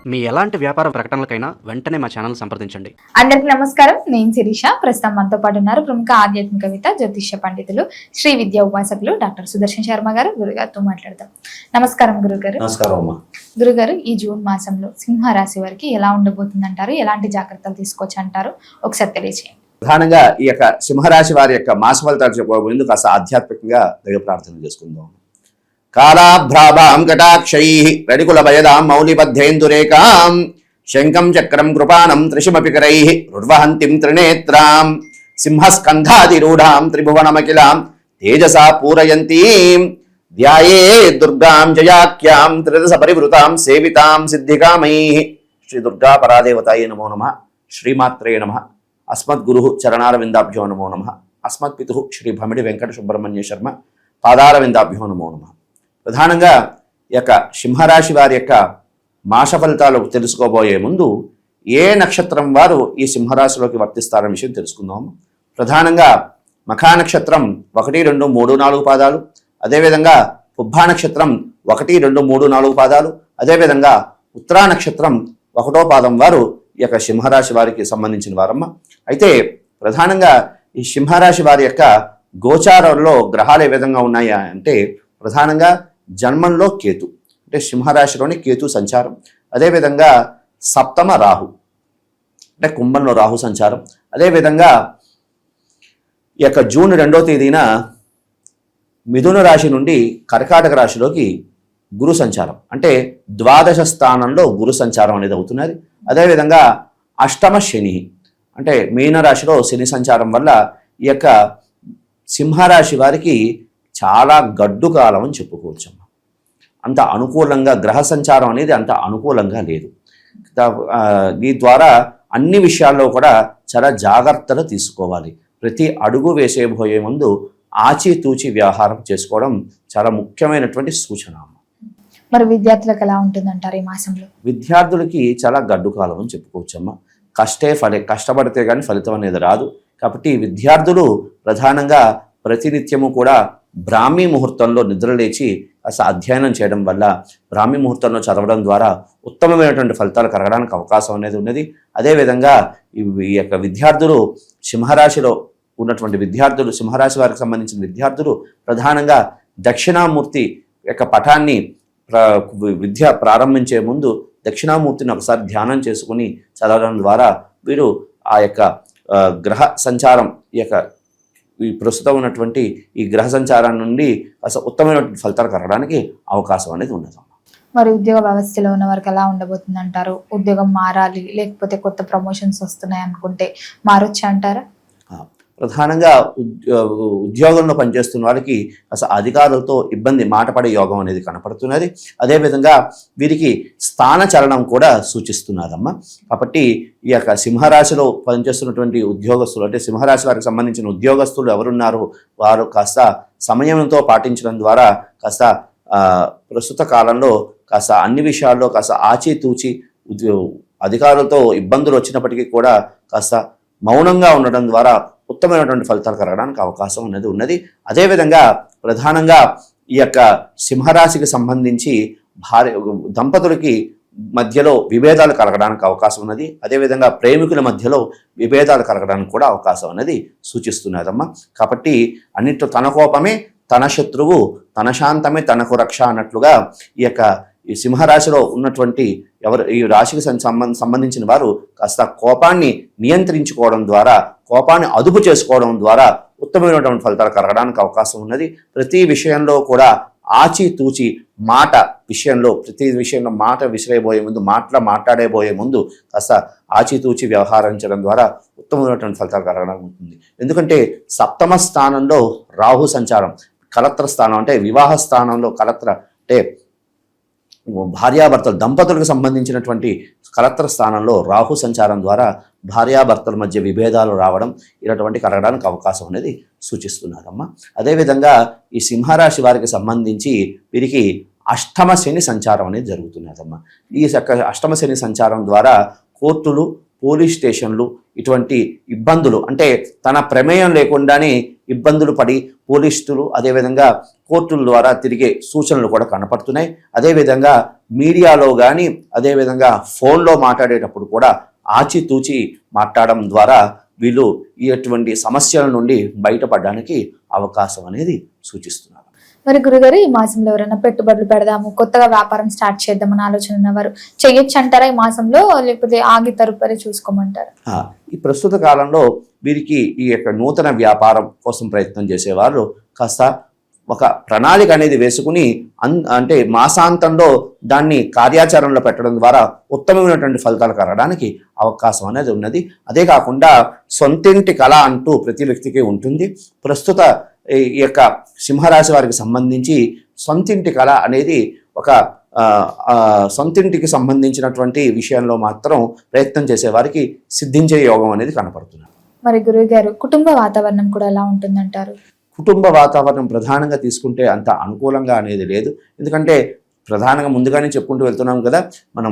మీ ఎలాంటి వ్యాపార ప్రకటనలకైనా వెంటనే మా ఛానల్ సంప్రదించండి. అందరికీ నమస్కారం. నేను శిరీష. ప్రస్తుతం మనతో పాటు ఉన్నారు ప్రముఖ ఆధ్యాత్మికవేత్త, జ్యోతిష్య పండితులు, శ్రీ విద్యా ఉపాసకులు డాక్టర్ సుదర్శన్ శర్మ గారు. గురుగారితో మాట్లాడదాం. నమస్కారం గురుగారు. నమస్కారం అమ్మా. గురుగారు, ఈ జూన్ మాసంలో సింహరాశి వారికి ఎలా ఉండబోతుంది అంటారు? ఎలాంటి జాగ్రత్తలు తీసుకోవచ్చు అంటారు? ఒకసారి తెలియజేయండి. ప్రధానంగా ఈ యొక్క సింహరాశి వారి యొక్క మాస ఫలితాలు చెప్పుకోబోయేందుకు కాస్త ఆధ్యాత్మికంగా దైవ ప్రార్థన చేసుకుందాం. కాళాభ్రాభాం కటాక్షై రడికుల భయదాం మౌలిబద్ధేందురేకాం శంఖం చక్రం కృపాణం త్రిశిమపికరై రుర్వహంతిం త్రినేత్రాం సింహస్కంధాదిరూఢాం త్రిభువనమఖిలాం తేజసా పూరయంతీం ధ్యాయే దుర్గాం జయాఖ్యాం త్రిదశ పరివృతాం సేవితాం సిద్ధికామైః. శ్రీ దుర్గా పరాదేవతాయే నమో నమః. శ్రీమాత్రే నమః. అస్మద్గురు చరణారవిందాభ్యో నమో నమః. అస్మత్పితు శ్రీ భమిడి వెంకట సుబ్రహ్మణ్య శర్మ పాదారవిందాభ్యో నమో నమః. ప్రధానంగా ఈ యొక్క సింహరాశి వారి యొక్క మాస ఫలితాలు తెలుసుకోబోయే ముందు ఏ నక్షత్రం వారు ఈ సింహరాశిలోకి వర్తిస్తారనే విషయం తెలుసుకుందాం. ప్రధానంగా మఖా నక్షత్రం 1, 2, 3, 4 పాదాలు, అదేవిధంగా పుబ్బా నక్షత్రం 1, 2, 3, 4 పాదాలు, అదేవిధంగా ఉత్తరా నక్షత్రం 1వ పాదం వారు ఈ యొక్క సింహరాశి వారికి సంబంధించిన వారమ్మ. అయితే ప్రధానంగా ఈ సింహరాశి వారి యొక్క గోచారంలో గ్రహాలు ఏ విధంగా ఉన్నాయా అంటే, ప్రధానంగా జన్మంలో కేతు, అంటే సింహరాశిలోని కేతు సంచారం, అదేవిధంగా సప్తమ రాహు, అంటే కుంభంలో రాహు సంచారం, అదేవిధంగా ఈ యొక్క జూన్ 2వ తేదీన మిథున రాశి నుండి కర్కాటక రాశిలోకి గురు సంచారం, అంటే ద్వాదశ స్థానంలో గురు సంచారం అనేది అవుతున్నది. అదేవిధంగా అష్టమ శని, అంటే మీనరాశిలో శని సంచారం వల్ల ఈ యొక్క సింహరాశి వారికి చాలా గడ్డు కాలం అని చెప్పుకోవచ్చమ్మా. అంత అనుకూలంగా గ్రహ సంచారం అనేది అంత అనుకూలంగా లేదు. దీని ద్వారా అన్ని విషయాల్లో కూడా చాలా జాగ్రత్తలు తీసుకోవాలి. ప్రతి అడుగు వేసేబోయే ముందు ఆచితూచి వ్యవహారం చేసుకోవడం చాలా ముఖ్యమైనటువంటి సూచన. మరి విద్యార్థులకు ఎలా ఉంటుందంటారు ఈ మాసంలో? విద్యార్థులకి చాలా గడ్డు కాలం అని చెప్పుకోవచ్చమ్మా. కష్టపడితే కానీ ఫలితం అనేది రాదు. కాబట్టి విద్యార్థులు ప్రధానంగా ప్రతినిత్యము కూడా బ్రాహ్మీ ముహూర్తంలో నిద్రలేచి కాస్త అధ్యయనం చేయడం వల్ల, బ్రాహ్మీ ముహూర్తంలో చదవడం ద్వారా ఉత్తమమైనటువంటి ఫలితాలు కలగడానికి అవకాశం అనేది ఉన్నది. అదేవిధంగా ఈ యొక్క విద్యార్థులు సింహరాశిలో ఉన్నటువంటి విద్యార్థులు, సింహరాశి వారికి సంబంధించిన విద్యార్థులు ప్రధానంగా దక్షిణామూర్తి యొక్క పటాన్ని విద్య ప్రారంభించే ముందు దక్షిణామూర్తిని ఒకసారి ధ్యానం చేసుకుని చదవడం ద్వారా వీరు ఆ యొక్క గ్రహ సంచారం, ఈ ప్రస్తుతం ఉన్నటువంటి ఈ గ్రహ సంచారం నుండి అసలు ఉత్తమమైనటువంటి ఫలితాలు కలగడానికి అవకాశం అనేది ఉన్నది. మరి ఉద్యోగ వ్యవస్థలో ఉన్న వారికి ఎలా ఉండబోతుంది అంటారు? ఉద్యోగం మారాలి, లేకపోతే కొత్త ప్రమోషన్స్ వస్తున్నాయి అనుకుంటే మారొచ్చు అంటారా? ప్రధానంగా ఉద్యోగంలో పనిచేస్తున్న వారికి అసలు అధికారులతో ఇబ్బంది, మాట పడే యోగం అనేది కనపడుతున్నది. అదేవిధంగా వీరికి స్థాన చలనం కూడా సూచిస్తున్నదమ్మా. కాబట్టి ఈ యొక్క సింహరాశిలో పనిచేస్తున్నటువంటి ఉద్యోగస్తులు, అంటే సింహరాశి వారికి సంబంధించిన ఉద్యోగస్తులు ఎవరున్నారో వారు కాస్త సమయంతో పాటించడం ద్వారా కాస్త ప్రస్తుత కాలంలో కాస్త అన్ని విషయాల్లో కాస్త ఆచితూచి, అధికారులతో ఇబ్బందులు వచ్చినప్పటికీ కూడా కాస్త మౌనంగా ఉండడం ద్వారా ఉత్తమమైనటువంటి ఫలితాలు కలగడానికి అవకాశం అనేది ఉన్నది. అదేవిధంగా ప్రధానంగా ఈ యొక్క సింహరాశికి సంబంధించి దంపతులకి మధ్యలో విభేదాలు కలగడానికి అవకాశం ఉన్నది. అదేవిధంగా ప్రేమికుల మధ్యలో విభేదాలు కలగడానికి కూడా అవకాశం అనేది సూచిస్తున్నదమ్మా. కాబట్టి అన్నిట్లో తన కోపమే తన శత్రువు, తన శాంతమే తనకు రక్ష అన్నట్లుగా ఈ సింహరాశిలో ఉన్నటువంటి ఈ రాశికి సంబంధించిన వారు కాస్త కోపాన్ని నియంత్రించుకోవడం ద్వారా, కోపాన్ని అదుపు చేసుకోవడం ద్వారా ఉత్తమమైనటువంటి ఫలితాలు కలగడానికి అవకాశం ఉన్నది. ప్రతి విషయంలో కూడా ఆచితూచి ప్రతి విషయంలో మాట విసిరేయబోయే ముందు, మాట్లాడేబోయే ముందు కాస్త ఆచితూచి వ్యవహరించడం ద్వారా ఉత్తమమైనటువంటి ఫలితాలు కలగడానికి ఉంటుంది. ఎందుకంటే సప్తమ స్థానంలో రాహు సంచారం, కలత్ర స్థానం, అంటే వివాహ స్థానంలో కలత్ర, అంటే భార్యాభర్తలు దంపతులకు సంబంధించినటువంటి కలత్ర స్థానంలో రాహు సంచారం ద్వారా భార్యాభర్తల మధ్య విభేదాలు రావడం ఇలాంటి కలగడానికి అవకాశం అనేది సూచిస్తున్నారమ్మా. అదేవిధంగా ఈ సింహరాశి వారికి సంబంధించి వీరికి అష్టమ శని సంచారం అనేది జరుగుతున్నదమ్మా. ఈ అష్టమ శని సంచారం ద్వారా కోర్టులు, పోలీస్ స్టేషన్లు ఇటువంటి ఇబ్బందులు అంటే తన ప్రమేయం లేకుండానే ఇబ్బందులు పడి పోలీసులు అదేవిధంగా కోర్టుల ద్వారా తిరిగే సూచనలు కూడా కనపడుతున్నాయి. అదేవిధంగా మీడియాలో కానీ అదేవిధంగా ఫోన్లో మాట్లాడేటప్పుడు కూడా ఆచితూచి మాట్లాడడం ద్వారా వీళ్ళు ఇటువంటి సమస్యల నుండి బయటపడడానికి అవకాశం అనేది సూచిస్తున్నారు. మరి గురుగారు, ఈ మాసంలో ఎవరైనా పెట్టుబడులు పెడదాము, కొత్తగా వ్యాపారం స్టార్ట్ చేద్దామని ఆలోచన ఉన్నవారు చెయ్యొచ్చు అంటారా ఈ మాసంలో, లేకపోతే ఆగి తరుపరి చూసుకోమంటారా? ఈ ప్రస్తుత కాలంలో వీరికి ఈ యొక్క నూతన వ్యాపారం కోసం ప్రయత్నం చేసేవారు కాస్త ఒక ప్రణాళిక అనేది వేసుకుని అంటే మాసాంతంలో దాన్ని కార్యాచరణలో పెట్టడం ద్వారా ఉత్తమమైనటువంటి ఫలితాలు కలగడానికి అవకాశం అనేది ఉన్నది. అదే కాకుండా సొంతింటి కళ అంటూ ప్రతి వ్యక్తికి ఉంటుంది. ప్రస్తుత ఈ యొక్క సింహరాశి వారికి సంబంధించి సొంతింటి కళ అనేది ఒక సొంతింటికి సంబంధించినటువంటి విషయంలో మాత్రం ప్రయత్నం చేసే వారికి సిద్ధించే యోగం అనేది కనపడుతుంది. మరి గురువు గారు, కుటుంబ వాతావరణం కూడా ఎలా ఉంటుందంటారు? కుటుంబ వాతావరణం ప్రధానంగా తీసుకుంటే అంత అనుకూలంగా అనేది లేదు. ఎందుకంటే ప్రధానంగా ముందుగానే చెప్పుకుంటూ వెళ్తున్నాం కదా, మనం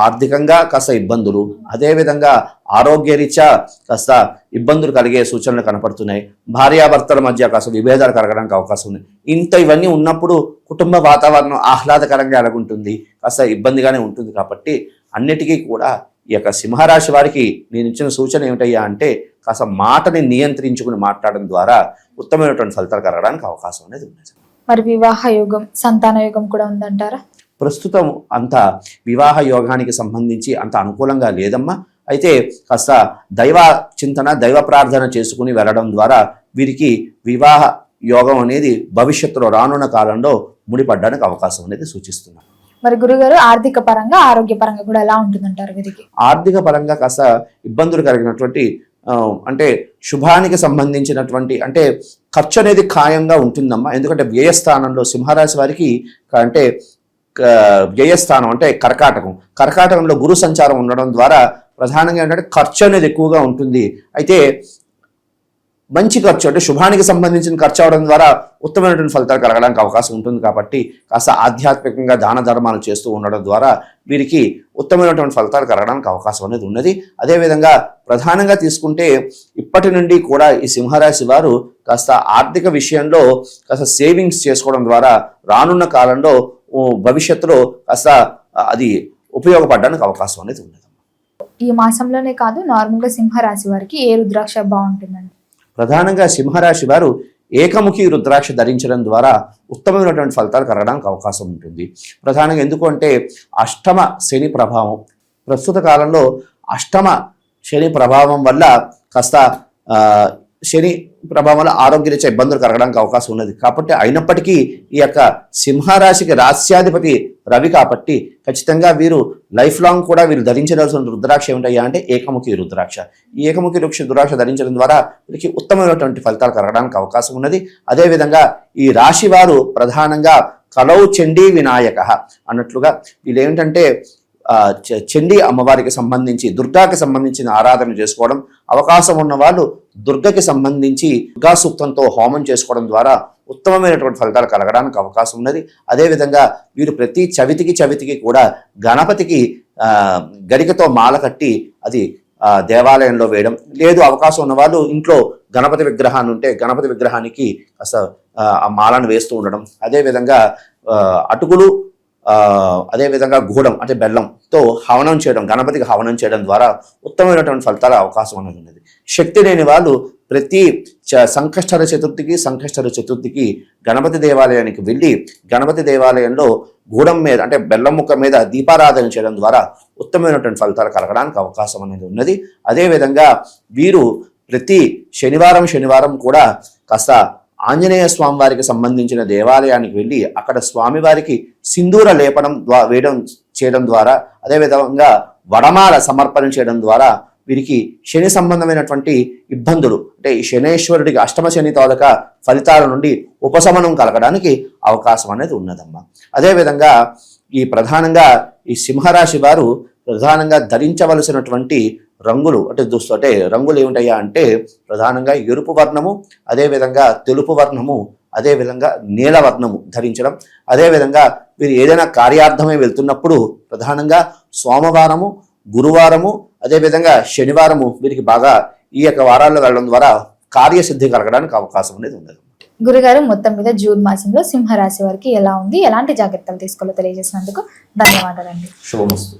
ఆర్థికంగా కాస్త ఇబ్బందులు, అదేవిధంగా ఆరోగ్యరీత్యా కాస్త ఇబ్బందులు కలిగే సూచనలు కనపడుతున్నాయి. భార్యాభర్తల మధ్య కాస్త విభేదాలు కలగడానికి అవకాశం ఉంది. ఇవన్నీ ఉన్నప్పుడు కుటుంబ వాతావరణం ఆహ్లాదకరంగా ఎలాగుంటుంది, కాస్త ఇబ్బందిగానే ఉంటుంది. కాబట్టి అన్నిటికీ కూడా ఈ యొక్క సింహరాశి వారికి నేను ఇచ్చిన సూచన ఏమిటయ్యా అంటే కాస్త మాటని నియంత్రించుకుని మాట్లాడడం ద్వారా ఉత్తమమైనటువంటి ఫలితాలు కలగడానికి అవకాశం అనేది ఉంది. మరి వివాహ యోగం, సంతాన యోగం కూడా ఉందంటారా? ప్రస్తుతం అంత వివాహ యోగానికి సంబంధించి అంత అనుకూలంగా లేదమ్మా. అయితే కాస్త దైవ చింతన, దైవ ప్రార్థన చేసుకుని వెళ్ళడం ద్వారా వీరికి వివాహ యోగం అనేది భవిష్యత్తులో రానున్న కాలంలో ముడిపడడానికి అవకాశం అనేది సూచిస్తున్నారు. మరి గురుగారు, ఆర్థిక పరంగా, ఆరోగ్య పరంగా కూడా ఎలా ఉంటుందంటారు వీరికి? ఆర్థిక పరంగా కాస్త ఇబ్బందులు కలిగినటువంటి అంటే శుభానికి సంబంధించినటువంటి అంటే ఖర్చు అనేది ఖాయంగా ఉంటుందమ్మా. ఎందుకంటే వ్యయస్థానంలో సింహరాశి వారికి అంటే వ్యయస్థానం అంటే కర్కాటకంలో గురు సంచారం ఉండడం ద్వారా ప్రధానంగా ఏంటంటే ఖర్చు అనేది ఎక్కువగా ఉంటుంది. అయితే మంచి ఖర్చు అంటే శుభానికి సంబంధించిన ఖర్చు అవడం ద్వారా ఉత్తమమైనటువంటి ఫలితాలు కలగడానికి అవకాశం ఉంటుంది. కాబట్టి కాస్త ఆధ్యాత్మికంగా దాన ధర్మాలు చేస్తూ ఉండడం ద్వారా వీరికి ఉత్తమమైనటువంటి ఫలితాలు కలగడానికి అవకాశం అనేది ఉన్నది. అదేవిధంగా ప్రధానంగా తీసుకుంటే ఇప్పటి నుండి కూడా ఈ సింహరాశి వారు కాస్త ఆర్థిక విషయంలో కాస్త సేవింగ్స్ చేసుకోవడం ద్వారా రానున్న కాలంలో భవిష్యత్తులో కాస్త అది ఉపయోగపడడానికి అవకాశం అనేది ఉన్నది. ఈ మాసంలోనే కాదు, నార్మల్గా సింహరాశి వారికి ఏ రుద్రాక్ష బాగుంటుందండి? ప్రధానంగా సింహరాశి వారు ఏకముఖి రుద్రాక్ష ధరించడం ద్వారా ఉత్తమమైనటువంటి ఫలితాలు కలగడానికి అవకాశం ఉంటుంది. ప్రధానంగా ఎందుకు అంటే అష్టమ శని ప్రభావం, ప్రస్తుత కాలంలో అష్టమ శని ప్రభావం వల్ల కాస్త శని ప్రభావం వల్ల ఆరోగ్యరీత్యా ఇబ్బందులు కలగడానికి అవకాశం ఉన్నది. కాబట్టి అయినప్పటికీ ఈ యొక్క సింహరాశికి రాస్యాధిపతి రవి కాబట్టి ఖచ్చితంగా వీరు లైఫ్ లాంగ్ కూడా వీరు ధరించవలసిన రుద్రాక్ష ఏమిటయ్యా అంటే ఏకముఖి రుద్రాక్ష. ఈ ఏకముఖి రుద్రాక్ష ధరించడం ద్వారా వీరికి ఉత్తమమైనటువంటి ఫలితాలు కలగడానికి అవకాశం ఉన్నది. అదేవిధంగా ఈ రాశి వారు ప్రధానంగా కలౌ చండీ వినాయక అన్నట్లుగా వీళ్ళు ఏమిటంటే చండీ అమ్మవారికి సంబంధించి దుర్గాకి సంబంధించిన ఆరాధన చేసుకోవడం, అవకాశం ఉన్న వాళ్ళు దుర్గకి సంబంధించి దుర్గా సూక్తంతో హోమం చేసుకోవడం ద్వారా ఉత్తమమైనటువంటి ఫలితాలు కలగడానికి అవకాశం ఉన్నది. అదేవిధంగా వీరు ప్రతి చవితికి కూడా గణపతికి గరికతో మాల కట్టి అది దేవాలయంలో వేయడం, లేదు అవకాశం ఉన్న వాళ్ళు ఇంట్లో గణపతి విగ్రహాన్ని ఉంటే గణపతి విగ్రహానికి అసలు ఆ మాలను వేస్తూ ఉండడం, అదేవిధంగా అటుకులు అదేవిధంగా గూడం అంటే బెల్లంతో హవనం చేయడం, గణపతికి హవనం చేయడం ద్వారా ఉత్తమమైనటువంటి ఫలితాల అవకాశం అనేది ఉన్నది. శక్తి లేని వాళ్ళు ప్రతి సంకష్టహర చతుర్థికి గణపతి దేవాలయానికి వెళ్ళి గణపతి దేవాలయంలో గూడం మీద అంటే బెల్లం ముక్క మీద దీపారాధన చేయడం ద్వారా ఉత్తమమైనటువంటి ఫలితాలు కలగడానికి అవకాశం అనేది ఉన్నది. అదేవిధంగా వీరు ప్రతి శనివారం కూడా కాస్త ఆంజనేయ స్వామి వారికి సంబంధించిన దేవాలయానికి వెళ్ళి అక్కడ స్వామివారికి సింధూర లేపనం చేయడం ద్వారా అదేవిధంగా వడమాల సమర్పణ చేయడం ద్వారా వీరికి శని సంబంధమైనటువంటి ఇబ్బందులు అంటే ఈ శనేశ్వరుడికి అష్టమ శని తాలూకా ఫలితాల నుండి ఉపశమనం కలగడానికి అవకాశం అనేది ఉన్నదమ్మా. అదేవిధంగా ఈ ప్రధానంగా ఈ సింహరాశి వారు ప్రధానంగా ధరించవలసినటువంటి రంగులు అంటే రంగులు ఏమిటయ్యా అంటే ప్రధానంగా ఎరుపు వర్ణము, అదేవిధంగా తెలుపు వర్ణము, అదేవిధంగా నీలవర్ణము ధరించడం. అదేవిధంగా వీరు ఏదైనా కార్యార్థమై వెళ్తున్నప్పుడు ప్రధానంగా సోమవారము గురువారము అదేవిధంగా శనివారము వీరికి బాగా ఈ యొక్క వారాల్లో వెళ్ళడం ద్వారా కార్యసిద్ధి కలగడానికి అవకాశం అనేది ఉంది. గురుగారు, మొత్తం మీద జూన్ మాసంలో సింహరాశి వారికి ఎలా ఉంది, ఎలాంటి జాగ్రత్తలు తీసుకోవాలో తెలియజేసినందుకు ధన్యవాదాలండి. శుభమస్తు.